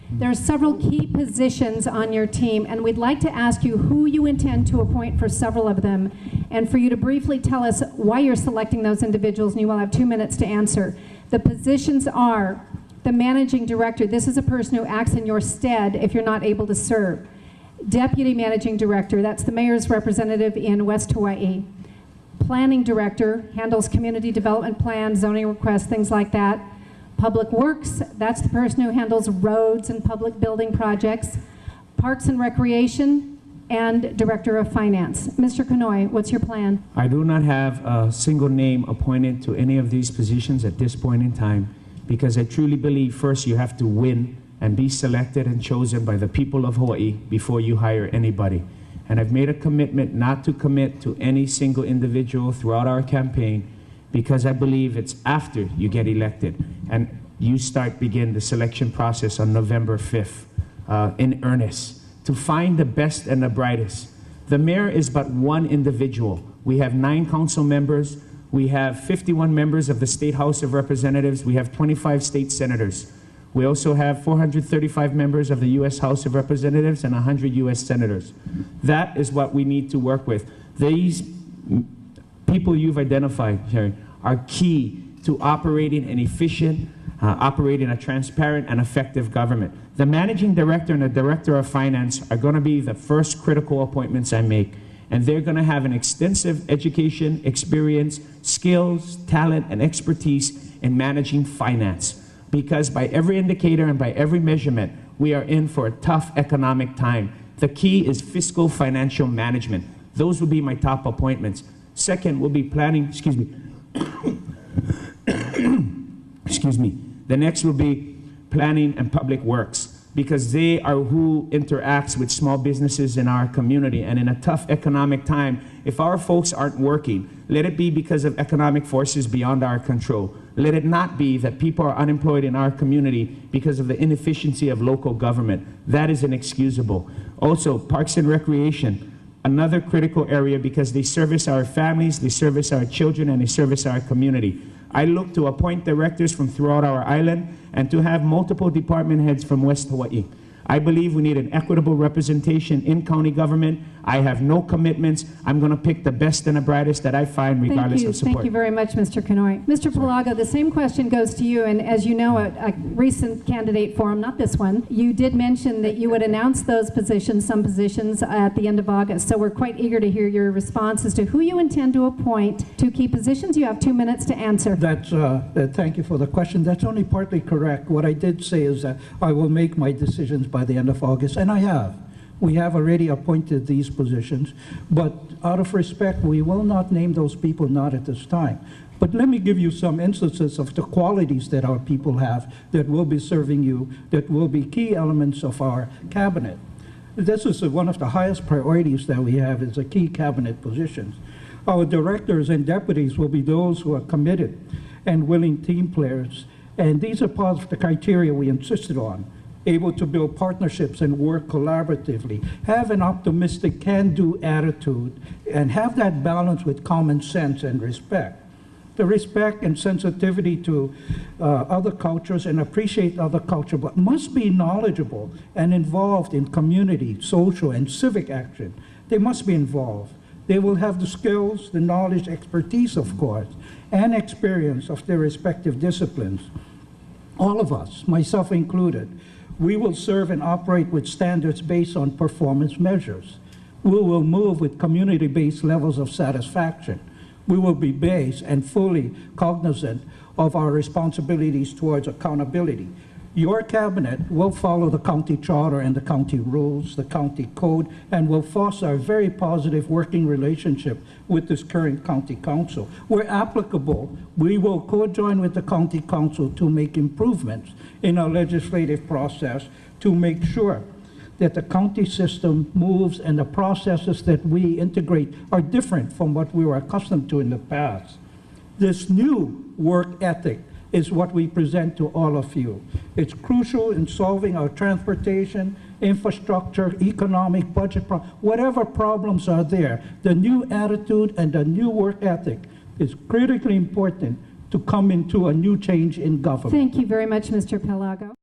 There are several key positions on your team, and we'd like to ask you who you intend to appoint for several of them, and for you to briefly tell us why you're selecting those individuals, and you will have 2 minutes to answer. The positions are the managing director. This is a person who acts in your stead if you're not able to serve. Deputy managing director, that's the mayor's representative in West Hawaii. Planning director handles community development plans, zoning requests, things like that. Public Works, that's the person who handles roads and public building projects. Parks and Recreation, and Director of Finance. Mr. Kanoy, what's your plan? I do not have a single name appointed to any of these positions at this point in time, because I truly believe first you have to win and be selected and chosen by the people of Hawaii before you hire anybody. And I've made a commitment not to commit to any single individual throughout our campaign, because I believe it's after you get elected and you begin the selection process on November 5th in earnest to find the best and the brightest. The mayor is but one individual. We have 9 council members. We have 51 members of the State House of Representatives. We have 25 state senators. We also have 435 members of the U.S. House of Representatives and 100 U.S. senators. That is what we need to work with. These people you've identified, Sherry, are key to operating an efficient, operating a transparent and effective government. The managing director and the director of finance are going to be the first critical appointments I make, and they're going to have an extensive education, experience, skills, talent, and expertise in managing finance. Because by every indicator and by every measurement, we are in for a tough economic time. The key is fiscal financial management. Those will be my top appointments. Second will be planning, excuse me. Excuse me. The next will be planning and public works, because they are who interacts with small businesses in our community. And in a tough economic time, if our folks aren't working, let it be because of economic forces beyond our control. Let it not be that people are unemployed in our community because of the inefficiency of local government. That is inexcusable. Also, Parks and Recreation, another critical area, because they service our families, they service our children, and they service our community. I look to appoint directors from throughout our island and to have multiple department heads from West Hawaii. I believe we need an equitable representation in county government. I have no commitments. I'm going to pick the best and the brightest that I find, regardless of support. Thank you very much, Mr. Kanoy. Mr. Palago, the same question goes to you, and as you know, a recent candidate forum, not this one, you did mention that you would announce those positions, some positions, at the end of August. So we're quite eager to hear your response as to who you intend to appoint to key positions. You have 2 minutes to answer. That's, thank you for the question. That's only partly correct. What I did say is that I will make my decisions by the end of August, and I have. We have already appointed these positions, but out of respect, we will not name those people, not at this time. But let me give you some instances of the qualities that our people have that will be serving you, that will be key elements of our cabinet. This is one of the highest priorities that we have, is the key cabinet positions. Our directors and deputies will be those who are committed and willing team players, and these are part of the criteria we insisted on. Able to build partnerships and work collaboratively, have an optimistic can-do attitude, and have that balance with common sense and respect. The respect and sensitivity to other cultures and appreciate other culture, but must be knowledgeable and involved in community, social, and civic action. They must be involved. They will have the skills, the knowledge, expertise, of course, and experience of their respective disciplines. All of us, myself included, we will serve and operate with standards based on performance measures. We will move with community-based levels of satisfaction. We will be based and fully cognizant of our responsibilities towards accountability. Your cabinet will follow the county charter and the county rules, the county code, and will foster a very positive working relationship with this current county council. Where applicable, we will co-join with the county council to make improvements in our legislative process to make sure that the county system moves and the processes that we integrate are different from what we were accustomed to in the past. This new work ethic is what we present to all of you. It's crucial in solving our transportation, infrastructure, economic, budget whatever problems are there. The new attitude and the new work ethic is critically important to come into a new change in government. Thank you very much, Mr. Palago.